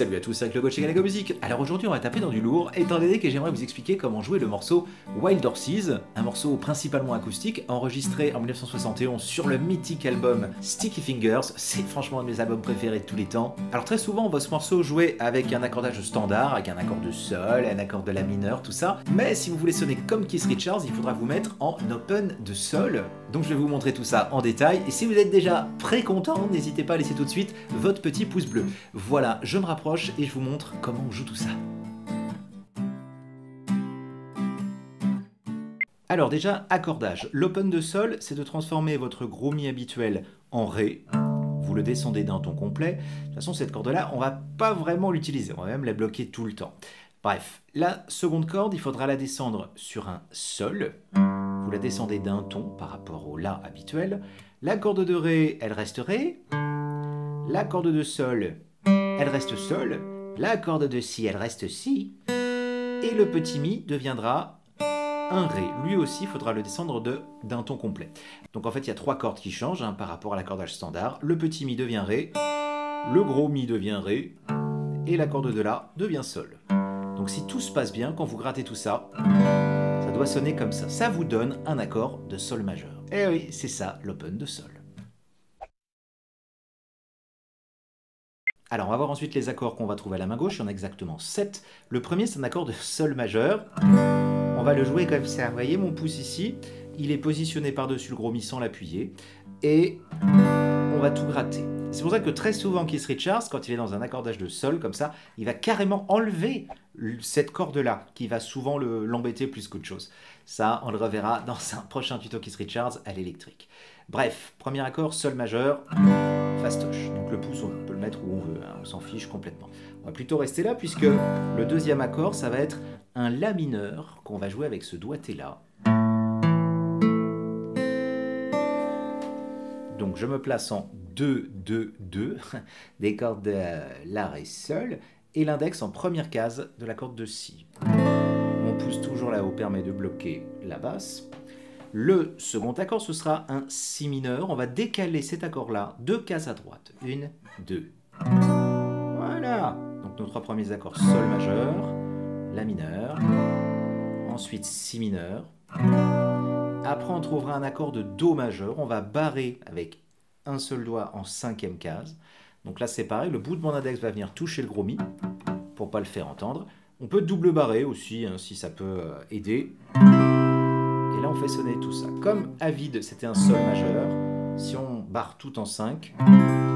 Salut à tous, avec le coach et Galago Musique. Alors aujourd'hui on va taper dans du lourd, étant donné que j'aimerais vous expliquer comment jouer le morceau Wild Horses, un morceau principalement acoustique, enregistré en 1971 sur le mythique album Sticky Fingers. C'est franchement un de mes albums préférés de tous les temps. Alors très souvent on voit ce morceau jouer avec un accordage standard, avec un accord de sol, un accord de la mineur, tout ça. Mais si vous voulez sonner comme Keith Richards, il faudra vous mettre en open de sol. Donc je vais vous montrer tout ça en détail. Et si vous êtes déjà très content, n'hésitez pas à laisser tout de suite votre petit pouce bleu. Voilà, je me rapproche et je vous montre comment on joue tout ça. Alors déjà, accordage. L'open de sol, c'est de transformer votre gros mi habituel en ré. Vous le descendez d'un ton complet. De toute façon, cette corde-là, on va pas vraiment l'utiliser. On va même la bloquer tout le temps. Bref, la seconde corde, il faudra la descendre sur un sol. Vous la descendez d'un ton par rapport au la habituel. La corde de ré, elle reste ré. La corde de sol, elle reste sol. La corde de si, elle reste si. Et le petit mi deviendra un ré. Lui aussi, il faudra le descendre d'un ton complet. Donc en fait, il y a trois cordes qui changent par rapport à l'accordage standard. Le petit mi devient ré. Le gros mi devient ré. Et la corde de la devient sol. Donc si tout se passe bien, quand vous grattez tout ça, ça doit sonner comme ça. Ça vous donne un accord de sol majeur. Et oui, c'est ça, l'open de sol. Alors on va voir ensuite les accords qu'on va trouver à la main gauche. Il y en a exactement 7. Le premier, c'est un accord de sol majeur. On va le jouer comme ça. Vous voyez mon pouce ici, il est positionné par-dessus le gros mi sans l'appuyer. Et on va tout gratter. C'est pour ça que très souvent Keith Richards, quand il est dans un accordage de sol comme ça, il va carrément enlever cette corde-là, qui va souvent l'embêter plus qu'autre chose. Ça, on le reverra dans un prochain tuto Keith Richards à l'électrique. Bref, premier accord, sol majeur, fastoche. Donc le pouce, on peut le mettre où on veut, hein, on s'en fiche complètement. On va plutôt rester là, puisque le deuxième accord, ça va être un la mineur, qu'on va jouer avec ce doigté-là. Donc je me place en 2, 2, 2, des cordes de la, ré, sol, et l'index en première case de la corde de si. Mon pouce toujours là-haut permet de bloquer la basse. Le second accord, ce sera un si mineur. On va décaler cet accord-là 2 cases à droite. 1, 2. Voilà. Donc nos trois premiers accords, sol majeur, la mineur, ensuite si mineur. Après, on trouvera un accord de do majeur. On va barrer avec un seul doigt en cinquième case. Donc là, c'est pareil. Le bout de mon index va venir toucher le gros mi pour ne pas le faire entendre. On peut double barrer aussi, hein, si ça peut aider. Et là, on fait sonner tout ça. Comme à vide, c'était un sol majeur. Si on barre tout en 5,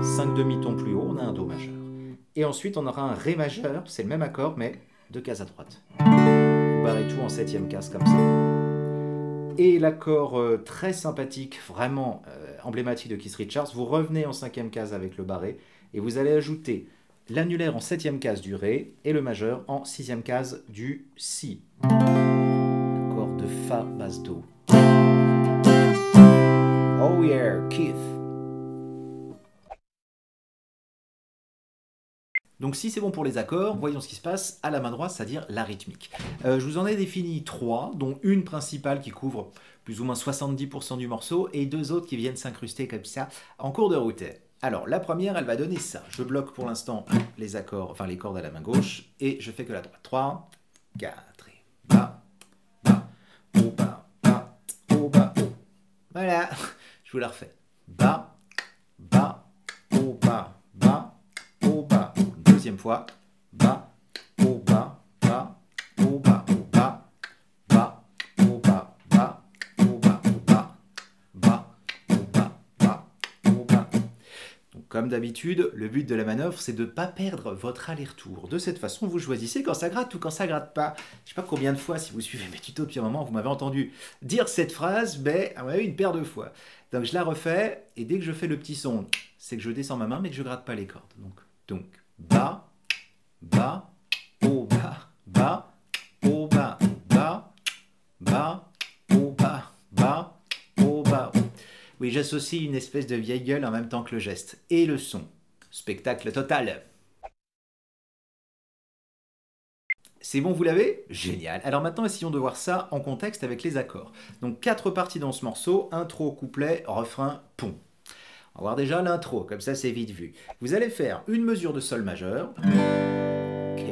5 demi-tons plus haut, on a un do majeur. Et ensuite, on aura un ré majeur. C'est le même accord, mais 2 cases à droite. Vous barrez tout en 7e case comme ça. Et l'accord très sympathique, vraiment emblématique de Keith Richards, vous revenez en 5e case avec le barré et vous allez ajouter l'annulaire en 7e case du ré et le majeur en 6e case du si. Accord de fa, basse, do. Oh yeah, Keith. Donc si c'est bon pour les accords, voyons ce qui se passe à la main droite, c'est-à-dire la rythmique. Je vous en ai défini 3, dont une principale qui couvre plus ou moins 70% du morceau, et 2 autres qui viennent s'incruster comme ça en cours de route. Alors la première, elle va donner ça. Je bloque pour l'instant les accords, enfin les cordes à la main gauche, et je fais que la droite. 3, 4, et bas, bas, oh, bas, bas, oh, bas, oh. Voilà, je vous la refais. Bas, bas, oh, bas, bas, oh, bas. Deuxième fois, bas, au bas, bas, au bas, au bas, bas, au bas, bas, au bas, au bas, bas, au bas, bas, au bas. Donc comme d'habitude, le but de la manœuvre, c'est de ne pas perdre votre aller-retour. De cette façon, vous choisissez quand ça gratte ou quand ça gratte pas. Je ne sais pas combien de fois, si vous suivez mes tutos depuis un moment, vous m'avez entendu dire cette phrase, mais à mon avis, une paire de fois. Donc je la refais, et dès que je fais le petit son, c'est que je descends ma main, mais que je ne gratte pas les cordes. Donc bas, bas, au bas, bas, au bas, bas, bas, au bas, bas, au bas. Oui, j'associe une espèce de vieille gueule en même temps que le geste. Et le son. Spectacle total. C'est bon, vous l'avez? Génial. Alors maintenant, essayons de voir ça en contexte avec les accords. Donc 4 parties dans ce morceau, intro, couplet, refrain, pont. On va voir déjà l'intro, comme ça c'est vite vu. Vous allez faire une mesure de sol majeur, ok,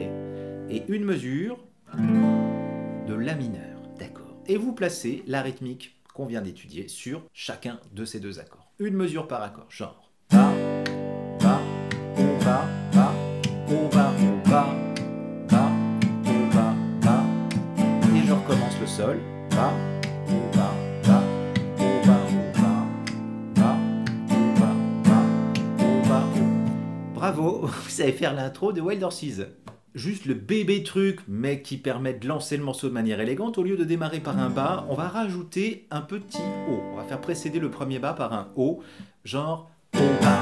et une mesure de la mineur, d'accord. Et vous placez la rythmique qu'on vient d'étudier sur chacun de ces deux accords. Une mesure par accord, genre va, va, on va, va, on va, on va, va, on va, va, et je recommence le sol, va, on va, va, on va, on va, va, on va, va, on va, on. Bravo, vous savez faire l'intro de Wild Horses. Juste le bébé truc, mais qui permet de lancer le morceau de manière élégante, au lieu de démarrer par un bas, on va rajouter un petit haut. On va faire précéder le premier bas par un haut, genre on va.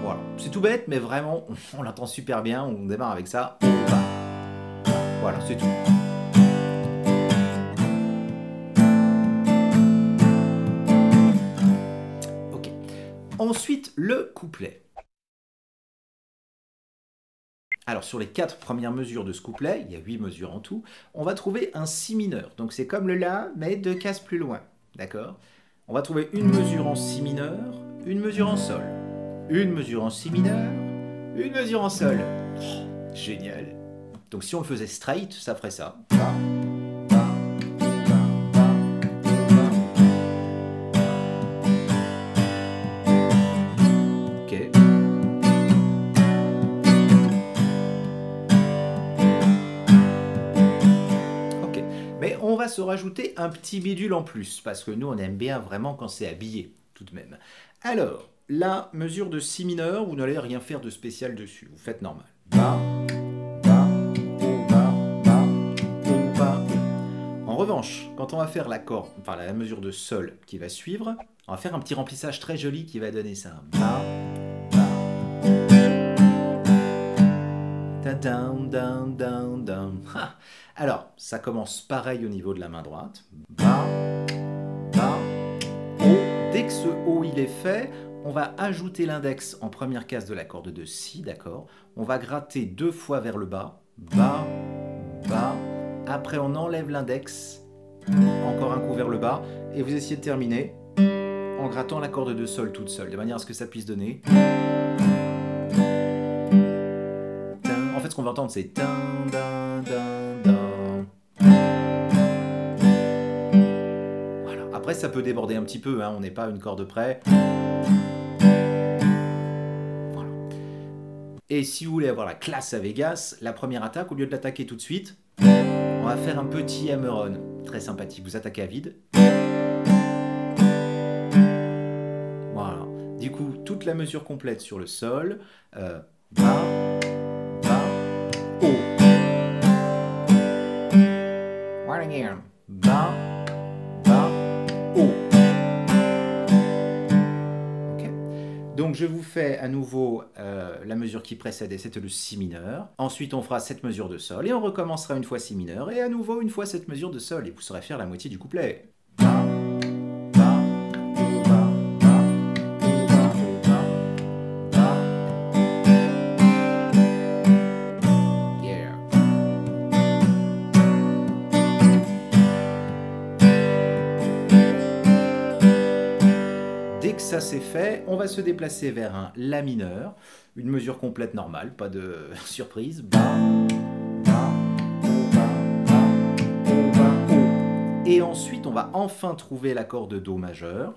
Voilà, c'est tout bête, mais vraiment, on l'entend super bien, on démarre avec ça, on va. Voilà, c'est tout. Ok. Ensuite, le couplet. Alors sur les 4 premières mesures de ce couplet, il y a 8 mesures en tout, on va trouver un si mineur. Donc c'est comme le La, mais 2 cases plus loin. D'accord? On va trouver une mesure en si mineur, une mesure en sol, une mesure en si mineur, une mesure en sol. Oh, génial. Donc si on le faisait straight, ça ferait ça. Ok. Mais on va se rajouter un petit bidule en plus, parce que nous on aime bien vraiment quand c'est habillé, tout de même. Alors, la mesure de si mineur, vous n'allez rien faire de spécial dessus, vous faites normal. Ba, ba, o, ba, ba, o, ba, o. En revanche, quand on va faire l'accord, enfin la mesure de sol qui va suivre, on va faire un petit remplissage très joli qui va donner ça. Ba, ba, down, down, down, down. Ha. Alors, ça commence pareil au niveau de la main droite. Ba, ba, O. Dès que ce O il est fait, on va ajouter l'index en première case de la corde de Si, d'accord? On va gratter 2 fois vers le bas. Ba, ba. Après, on enlève l'index. Encore un coup vers le bas. Et vous essayez de terminer en grattant la corde de Sol toute seule, de manière à ce que ça puisse donner. En fait, ce qu'on va entendre, c'est dun, dun, dun, dun. Voilà. Après, ça peut déborder un petit peu, hein. On n'est pas à une corde près. Voilà. Et si vous voulez avoir la classe à Vegas, la première attaque, au lieu de l'attaquer tout de suite, on va faire un petit hammer-on. Très sympathique. Vous attaquez à vide. Voilà. Du coup, toute la mesure complète sur le sol. Ba, ba, O. One again. Ba, ba, O. Ok. Donc je vous fais à nouveau la mesure qui précédait, c'était le Si mineur. Ensuite on fera cette mesure de Sol et on recommencera une fois Si mineur et à nouveau une fois cette mesure de Sol et vous saurez faire la moitié du couplet. Ba, ba, O, ba, ba, O, ba, O, ba, ba. Yeah. Dès que ça c'est fait, on va se déplacer vers un La mineur, une mesure complète normale, pas de surprise. Ba, ba, O, ba, ba, O, ba, O. Et ensuite, on va enfin trouver l'accord de Do majeur,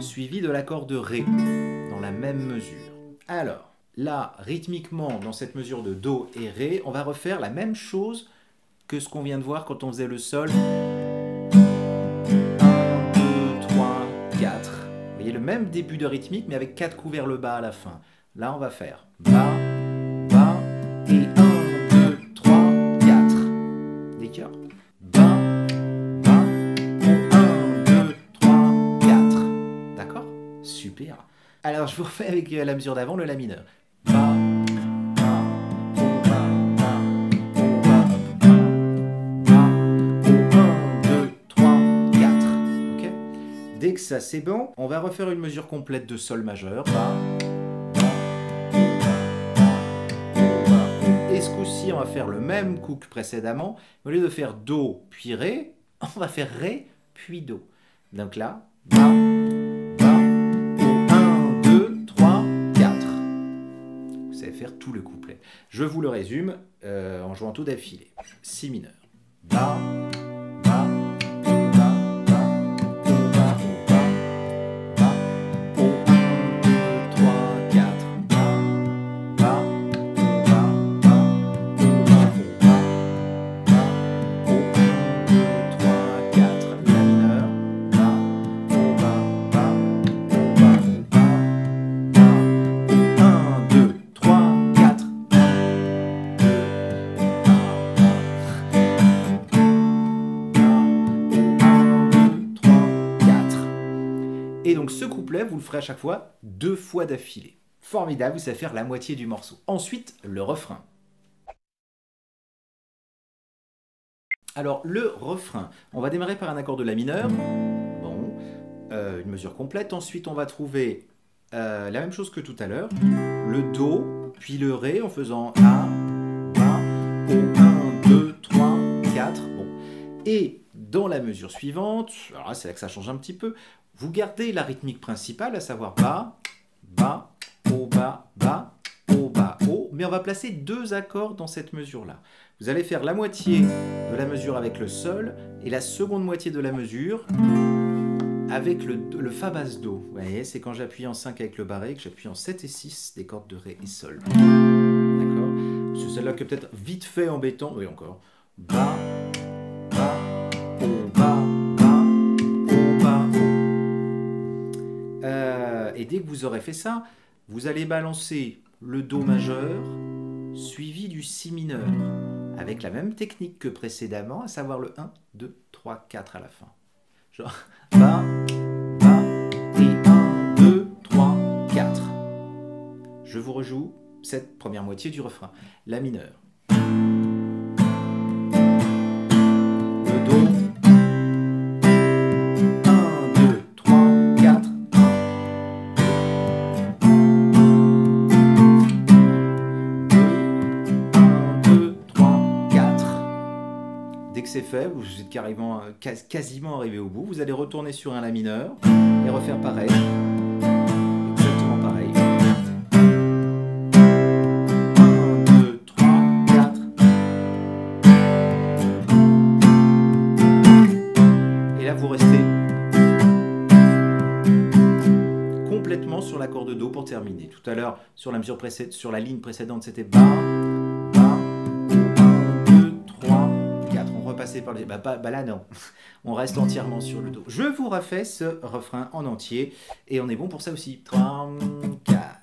suivi de l'accord de Ré, dans la même mesure. Alors, là, rythmiquement, dans cette mesure de Do et Ré, on va refaire la même chose que ce qu'on vient de voir quand on faisait le Sol. 1, 2, 3, 4. Vous voyez le même début de rythmique, mais avec 4 coups vers le bas à la fin. Là, on va faire Ba, Ba, et 1, 2, 3, 4. Des cœurs. Ba, Ba, 1, 2, 3, 4. D'accord? Super. Alors, je vous refais avec la mesure d'avant, le La mineur. Ba, ba, O, ba, ba, O, ba, ba, ba, O, 1, 2, 3, 4. Ok? Dès que ça c'est bon, on va refaire une mesure complète de Sol majeur. Ba, et ce coup-ci, on va faire le même coup que précédemment. Au lieu de faire Do puis Ré, on va faire Ré puis Do. Donc là, Ba, Ba, au 1, 2, 3, 4. Vous savez faire tout le couplet. Je vous le résume en jouant tout d'affilée. Si mineur. Ba, Ba, Ba, Ba, O, Ba, O, Ba, Ba, au 1, 2, 3, 4. Ba, Ba, O, Ba, Ba, O, Ba, O, Ba, Ba, au 1, 2, 3, 4. La mineur. Ba, O, Ba, Ba, O, Ba, O, Ba, Ba, au 1, 2, 3, 4. 1, 2, 4. Et donc ce couplet, vous le ferez à chaque fois 2 fois d'affilée. Formidable, vous savez faire la moitié du morceau. Ensuite, le refrain. Alors, le refrain, on va démarrer par un accord de La mineur. Bon, une mesure complète. Ensuite, on va trouver la même chose que tout à l'heure. Le Do, puis le Ré en faisant A, Ba, au 1, 2, 3, 4. Bon. Et dans la mesure suivante, alors là, c'est là que ça change un petit peu, vous gardez la rythmique principale, à savoir Ba, Ba, O, Ba, Ba, O, Ba, O, mais on va placer 2 accords dans cette mesure-là. Vous allez faire la moitié de la mesure avec le Sol et la seconde moitié de la mesure avec le Fa basse Do. Vous voyez, c'est quand j'appuie en 5 avec le barré que j'appuie en 7 et 6 des cordes de Ré et Sol. D'accord? C'est celle-là que peut-être vite fait embêtant. Oui, encore. Ba, Ba, O, Ba, Ba, O, Ba, O. Et dès que vous aurez fait ça, vous allez balancer le Do majeur suivi du Si mineur avec la même technique que précédemment, à savoir le 1, 2, 3, 4 à la fin. Genre Ba, Ba, et 1, 2, 3, 4. Je vous rejoue cette première moitié du refrain. La mineur. Le Do. 1, 2, 3, 4. 1, 2, 3, 4. Dès que c'est fait, vous êtes quasiment arrivé au bout. Vous allez retourner sur un La mineur et refaire pareil. Exactement pareil. 1, 2, 3, 4. Et là, vous restez complètement sur l'accord de Do pour terminer. Tout à l'heure, sur la ligne précédente, c'était Ba, Ba, 1, 2, 3, 4. On repassait par les... Bah là, non. On reste entièrement sur le Do. Je vous refais ce refrain en entier. Et on est bon pour ça aussi. 3, 4.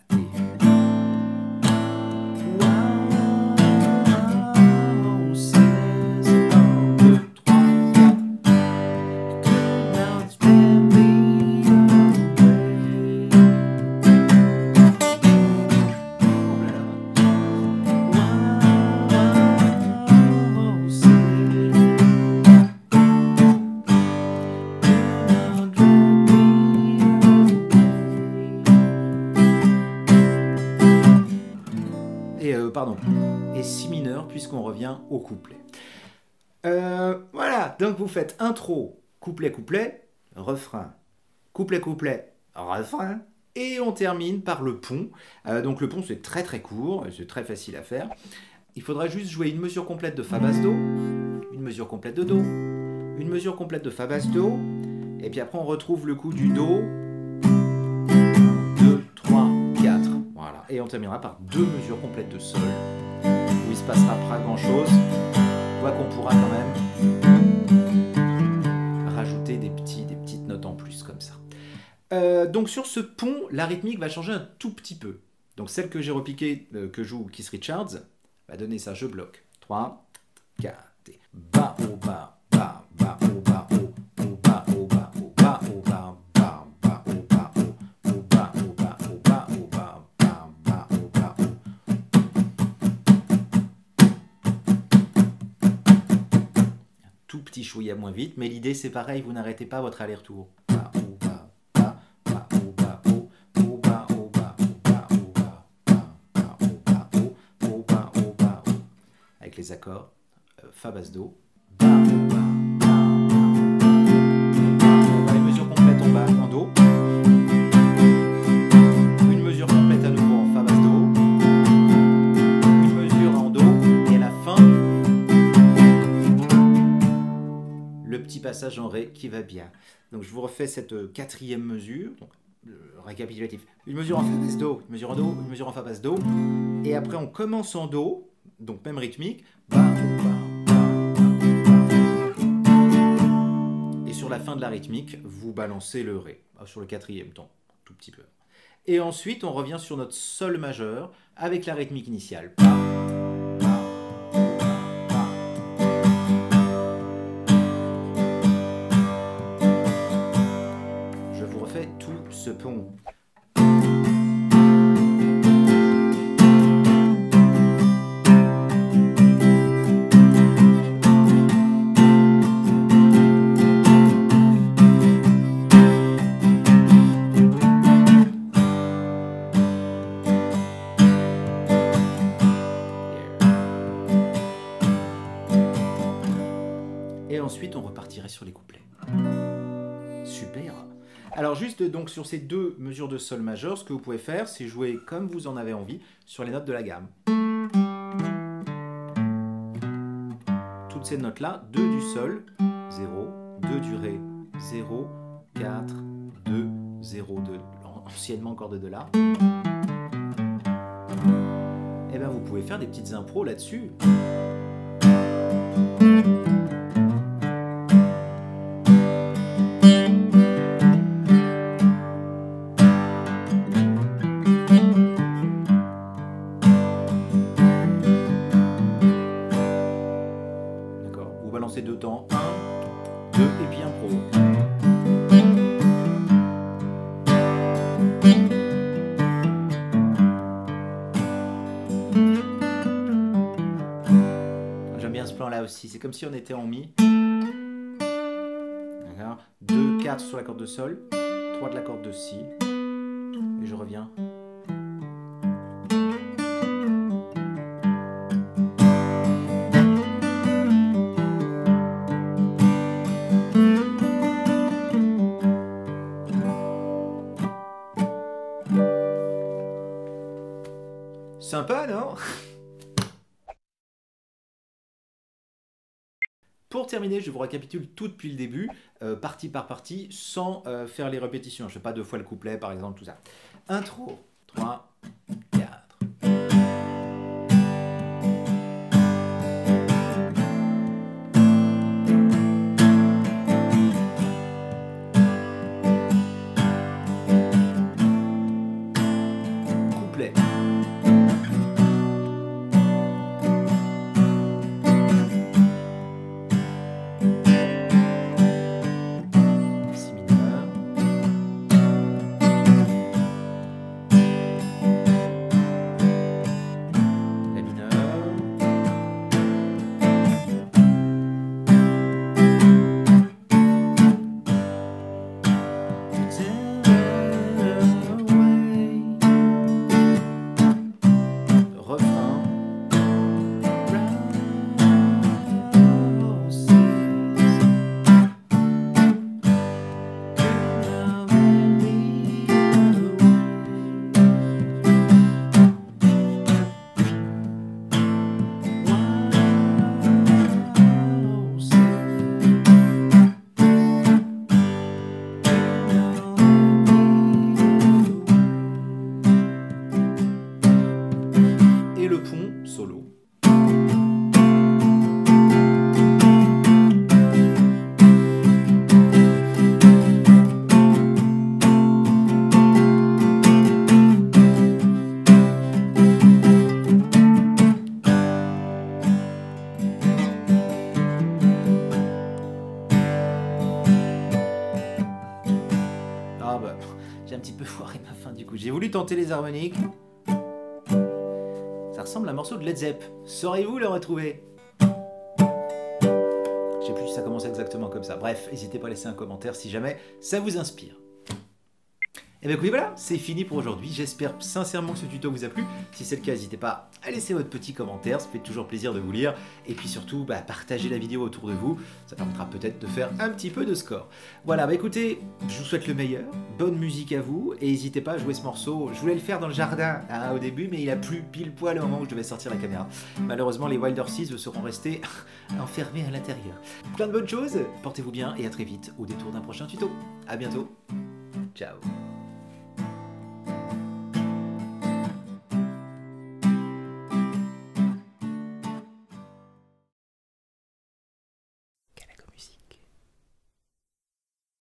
Et Si mineur, puisqu'on revient au couplet. Voilà, donc vous faites intro, couplet, couplet, refrain, couplet, couplet, refrain, et on termine par le pont. Donc le pont, c'est très très court, c'est très facile à faire. Il faudra juste jouer une mesure complète de Fa basse Do, une mesure complète de Do, une mesure complète de Fa basse Do, et puis après on retrouve le coup du Do, 2, 3, 4. Voilà, et on terminera par 2 mesures complètes de Sol, où il se passera pas grand chose, quoi qu'on pourra quand même rajouter des petites notes en plus comme ça. Donc sur ce pont, la rythmique va changer un tout petit peu. Donc celle que j'ai repiquée, que joue Keith Richards, va donner ça, je bloque. 3, 4, et Ba, O, Ba, Ba, Ba, O, Ba, O, O, Ba, O, Ba, O, Ba, O, Ba, Ba, Ba, O, Ba, O, O, Ba, O, Ba, O, Ba, O, Ba, Ba, Ba, O, Ba, O. Tout petit chouïa moins vite, mais l'idée c'est pareil, vous n'arrêtez pas votre aller-retour. Ba, O, Ba, Ba, Ba, O, Ba, O, O, Ba, O, Ba, O, Ba, O, Ba, Ba, O, Ba, O, O, Ba, O, Ba, O. Avec les accords Fa basse Do, Ba, O, Ba, Ba, Ba, le petit passage en Ré qui va bien. Donc je vous refais cette quatrième mesure, donc le récapitulatif. Une mesure en Fa basse Do, une mesure en Do, une mesure en Fa basse Do, et après on commence en Do, donc même rythmique, et sur la fin de la rythmique, vous balancez le Ré, sur le quatrième temps, tout petit peu. Et ensuite on revient sur notre Sol majeur avec la rythmique initiale. Je vous refais tout ce pont. Et ensuite, on repartirait sur les couplets. Super. Alors juste donc sur ces deux mesures de Sol majeur, ce que vous pouvez faire, c'est jouer comme vous en avez envie sur les notes de la gamme. Toutes ces notes-là, 2 du Sol, 0, 2 du Ré, 0, 4, 2, 0, 2, anciennement encore de là. Et bien vous pouvez faire des petites impros là-dessus. Vous balancez deux temps, 1, 2 et puis un pro. J'aime bien ce plan là aussi, c'est comme si on était en Mi. 2, 4 sur la corde de Sol, 3 de la corde de Si, et je reviens. Sympa, non? Pour terminer, je vous récapitule tout depuis le début, partie par partie, sans faire les répétitions. Je ne fais pas deux fois le couplet, par exemple, tout ça. Intro, 3, 4. Couplet. J'ai un petit peu foiré ma fin du coup. J'ai voulu tenter les harmoniques. Ça ressemble à un morceau de Led Zepp. Saurez-vous le retrouver? Je sais plus si ça commence exactement comme ça. Bref, n'hésitez pas à laisser un commentaire si jamais ça vous inspire. Et Et bien écoutez, voilà, c'est fini pour aujourd'hui. J'espère sincèrement que ce tuto vous a plu. Si c'est le cas, n'hésitez pas à laisser votre petit commentaire, ça fait toujours plaisir de vous lire. Et puis surtout, partagez la vidéo autour de vous, ça permettra peut-être de faire un petit peu de score. Voilà, écoutez, je vous souhaite le meilleur, bonne musique à vous, et n'hésitez pas à jouer ce morceau. Je voulais le faire dans le jardin au début, mais il a plu pile poil au moment où je devais sortir la caméra. Malheureusement, les Wild Horses seront restés enfermés à l'intérieur. Plein de bonnes choses, portez-vous bien et à très vite au détour d'un prochain tuto. A bientôt, ciao.